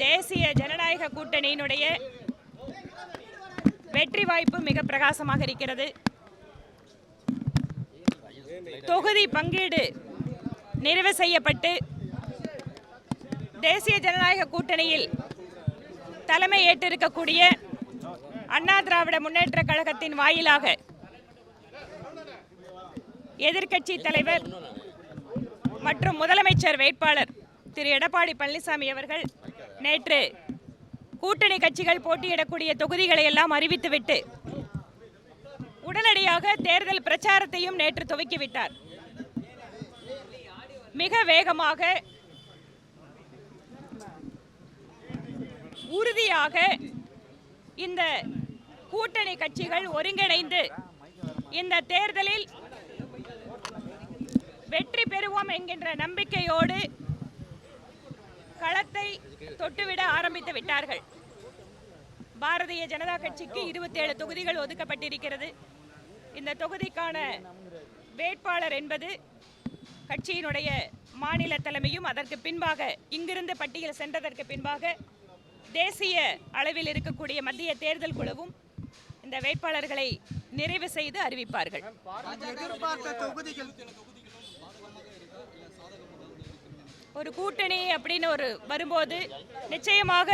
தேசிய ஜனநாயக கூட்டணியினுடைய வெற்றி வாய்ப்பு மிக பிரகாசமாக இருக்கிறது. தொகுதி பங்கீடு நிறைவு செய்யப்பட்டு தேசிய ஜனநாயக கூட்டணியில் தலைமை ஏற்றிருக்கக்கூடிய அண்ணா திராவிட முன்னேற்ற கழகத்தின் வாயிலாக எதிர்க்கட்சி தலைவர் மற்றும் முதலமைச்சர் வேட்பாளர் திரு எடப்பாடி பழனிசாமி அவர்கள் நேற்று கூட்டணி கட்சிகள் போட்டியிடக்கூடிய தொகுதிகளை எல்லாம் அறிவித்துவிட்டு உடனடியாக தேர்தல் பிரச்சாரத்தையும் நேற்று துவக்கிவிட்டார். மிக வேகமாக உறுதியாக இந்த கூட்டணி கட்சிகள் ஒருங்கிணைந்து இந்த தேர்தலில் வெற்றி பெறுவோம் என்கின்ற நம்பிக்கையோடு களத்தை தொட்டுவிட ஆரம்பித்து விட்டார்கள். பாரதிய ஜனதா கட்சிக்கு 27 தொகுதிகள் ஒதுக்கப்பட்டிருக்கிறது. இந்த தொகுதிக்கான வேட்பாளர் என்பது கட்சியினுடைய மாநில தலைமையும் அதற்கு பின்பாக இங்கிருந்து பட்டியல் சென்றதற்கு பின்பாக தேசிய அளவில் இருக்கக்கூடிய மத்திய தேர்தல் குழுவும் இந்த வேட்பாளர்களை நிறைவு செய்து அறிவிப்பார்கள். ஒரு கூட்டணி அப்படின்னு வரும்போது நிச்சயமாக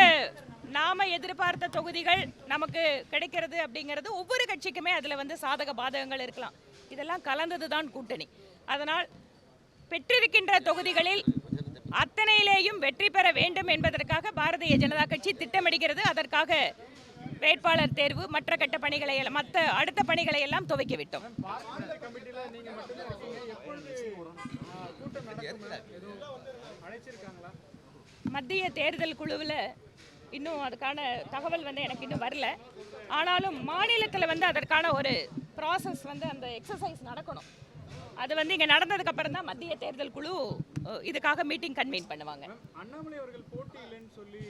நாம எதிர்பார்த்த தொகுதிகள் நமக்கு கிடைக்கிறது அப்படிங்கிறது ஒவ்வொரு கட்சிக்குமே அதில் சாதக பாதகங்கள் இருக்கலாம். இதெல்லாம் கலந்ததுதான் கூட்டணி. அதனால் பெற்றிருக்கின்ற தொகுதிகளில் அத்தனையிலேயும் வெற்றி பெற வேண்டும் என்பதற்காக பாரதிய ஜனதா கட்சி திட்டமிடுகிறது. அதற்காக வேட்பாளர் தேர்வு மற்ற கட்ட பணிகளை அடுத்த பணிகளை எல்லாம் துவக்கிவிட்டோம். மத்திய தேர்தல் குழுவில் இன்னும் அதுக்கான தகவல் எனக்கு இன்னும் வரல. ஆனாலும் மாநிலத்தில் அதற்கான ஒரு ப்ராசஸ் அந்த எக்ஸசைஸ் நடக்கணும். அது இங்கே நடந்ததுக்கு அப்புறம் தான் மத்திய தேர்தல் குழு இதுக்காக மீட்டிங் கன்வீன் பண்ணுவாங்க. அண்ணாமலை அவர்கள் போட்டி இல்லைன்னு சொல்லி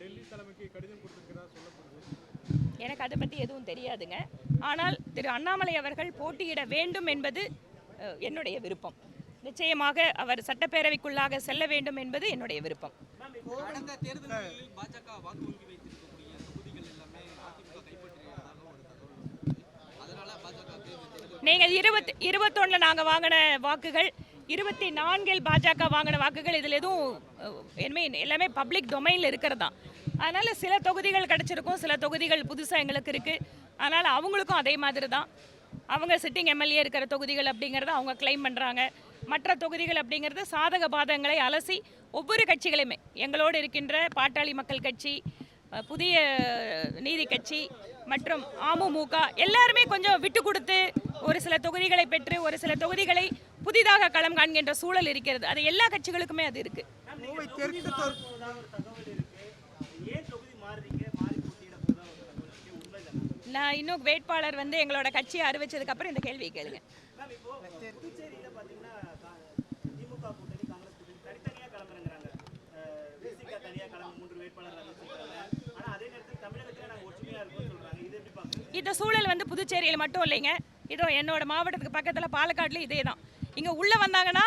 டெல்லி தலைமைக்கு கடிதம் கொடுத்திருக்கிறதா சொல்லப்படுது. எனக்கு அதை பற்றி எதுவும் தெரியாதுங்க. ஆனால் திரு அண்ணாமலை அவர்கள் போட்டியிட வேண்டும் என்பது என்னுடைய விருப்பம். நிச்சயமாக அவர் சட்டப்பேரவைக்குள்ளாக செல்ல வேண்டும் என்பது என்னுடைய விருப்பம். நீங்கள் 21 நாங்கள் வாங்கின வாக்குகள், 24 பாஜக வாங்கின வாக்குகள், இதில் எதுவும் எல்லாமே பப்ளிக் டொமைனில் இருக்கிறதா. அதனால் சில தொகுதிகள் கிடச்சிருக்கும், சில தொகுதிகள் புதுசாக எங்களுக்கு இருக்குது. அதனால் அவங்களுக்கும் அதே மாதிரி தான். அவங்க சிட்டிங் எம்எல்ஏ இருக்கிற தொகுதிகள் அப்படிங்கிறத அவங்க கிளைம் பண்ணுறாங்க. மற்ற தொகுதிகள் அப்படிங்கிறது சாதக பாதகங்களை அலசி ஒவ்வொரு கட்சிகளையுமே எங்களோடு இருக்கின்ற பாட்டாளி மக்கள் கட்சி, புதிய நீதி கட்சி மற்றும் அமமுக எல்லாருமே கொஞ்சம் விட்டு கொடுத்து ஒரு சில தொகுதிகளை பெற்று ஒரு சில தொகுதிகளை புதிதாக களம் காண்கின்ற சூழல் இருக்கிறது. அது எல்லா கட்சிகளுக்குமே அது இருக்கு. நான் இன்னும் வேட்பாளர் எங்களோட கட்சியை அறிவிச்சதுக்கு அப்புறம் இந்த கேள்வியை கேளுங்க. இந்த சூழல் புதுச்சேரியில் மட்டும் இல்லைங்க. இதோ என்னோட மாவட்டத்துக்கு பக்கத்தில் பாலக்காடுல இதே தான். இங்கே உள்ளே வந்தாங்கன்னா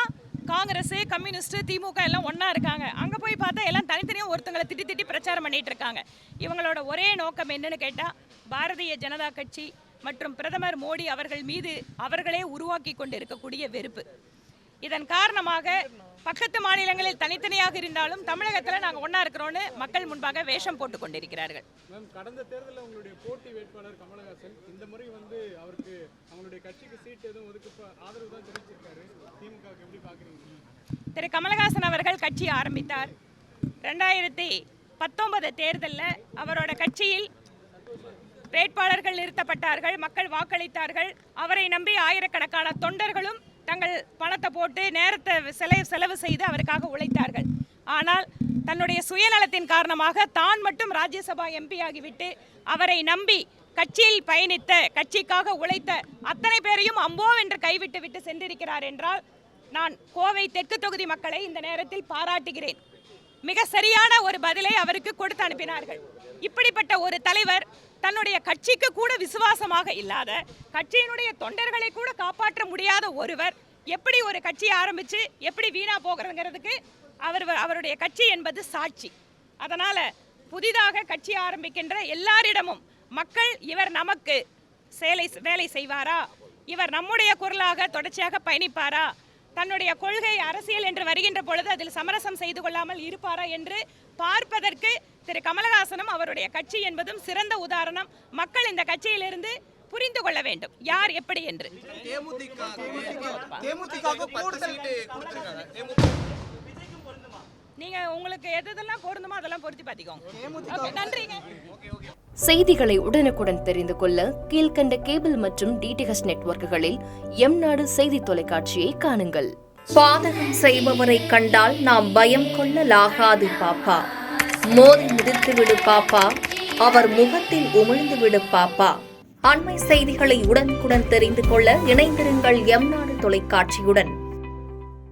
காங்கிரஸ், கம்யூனிஸ்ட், திமுக எல்லாம் ஒன்றா இருக்காங்க. அங்கே போய் பார்த்தா எல்லாம் தனித்தனியாக ஒருத்தங்களை திட்டி பிரச்சாரம் பண்ணிட்டு இருக்காங்க. இவங்களோட ஒரே நோக்கம் என்னன்னு கேட்டால் பாரதிய ஜனதா கட்சி மற்றும் பிரதமர் மோடி அவர்கள் மீது அவர்களே உருவாக்கி கொண்டு இருக்கக்கூடிய வெறுப்பு. இதன் காரணமாக பக்கத்து மாநிலங்களில் தனித்தனியாக இருந்தாலும் தமிழகத்தில் நாங்கள் ஒன்றா இருக்கிறோன்னு மக்கள் முன்பாக வேஷம் போட்டு கொண்டிருக்கிறார்கள். கடந்த தேர்தலில் உங்களுடைய போட்டி வேட்பாளர் கமலஹாசன் இந்த முறை அவருக்கு அவங்களுடைய கட்சிக்கு சீட் எதுவும் ஒதுக்க ஆதரவு தான் தெரிவிச்சிருக்காரு. திமுகவுக்கு எப்படி பார்க்குறீங்க? திரு கமலஹாசன் அவர்கள் கட்சி ஆரம்பித்தார். 2019 தேர்தலில் அவரோட கட்சியில் வேட்பாளர்கள் நிறுத்தப்பட்டார்கள், மக்கள் வாக்களித்தார்கள். அவரை நம்பி ஆயிரக்கணக்கான தொண்டர்களும் தங்கள் பணத்தை போட்டு நேரத்தை செலவு செய்து அவருக்காக உழைத்தார்கள். ஆனால் தன்னுடைய சுயநலத்தின் காரணமாக தான் மட்டும் ராஜ்யசபா எம்பி ஆகிவிட்டு அவரை நம்பி கட்சியில் பயணித்த, கட்சிக்காக உழைத்த அத்தனை பேரையும் அம்போ என்று கைவிட்டு விட்டு சென்றிருக்கிறார் என்றால் நான் கோவை தெற்கு தொகுதி மக்களை இந்த நேரத்தில் பாராட்டுகிறேன். மிக சரியான ஒரு பதிலை அவருக்கு கொடுத்து அனுப்பினார்கள். இப்படிப்பட்ட ஒரு தலைவர் தன்னுடைய கட்சிக்கு கூட விசுவாசமாக இல்லாத, கட்சியினுடைய தொண்டர்களை கூட காப்பாற்ற முடியாத ஒருவர் எப்படி ஒரு கட்சியை ஆரம்பித்து எப்படி வீணா போகிறதுங்கிறதுக்கு அவருடைய கட்சி என்பது சாட்சி. அதனால புதிதாக கட்சி ஆரம்பிக்கின்ற எல்லாரிடமும் மக்கள் இவர் நமக்கு வேலை செய்வாரா, இவர் நம்முடைய குரலாக தொடர்ச்சியாக பயணிப்பாரா, தன்னுடைய கொள்கை அரசியல் என்று வருகின்ற பொழுது அதில் சமரசம் செய்து கொள்ளாமல் இருப்பாரா என்று பார்ப்பதற்கு திரு கமலஹாசனும் அவருடைய கட்சி என்பதும் சிறந்த உதாரணம். மக்கள் இந்த கட்சியிலிருந்து புரிந்து கொள்ள வேண்டும் யார் எப்படி என்று. நீங்க உங்களுக்கு எதெல்லாம் பொருந்துமோ அதெல்லாம் பொருத்தி பாத்துக்கோங்க. நன்றிங்க. செய்திகளை உடனுக்குடன் தெரிந்து கொள்ள கீழ்கண்ட கேபிள் மற்றும் டிடிஎச் நெட்வொர்க்குகளில் எம்நாடு செய்தி தொலைக்காட்சியை காணுங்கள். பாதகம் செய்பவரை கண்டால் நாம் பயம் கொள்ளலாகாது பாப்பா. மோதி மிதித்து விடு பாப்பா, அவர் முகத்தில் உமிழ்ந்து விடு பாப்பா. அண்மை செய்திகளை உடனுக்குடன் தெரிந்து கொள்ள இணைந்திருங்கள் எம்நாடு தொலைக்காட்சியுடன்.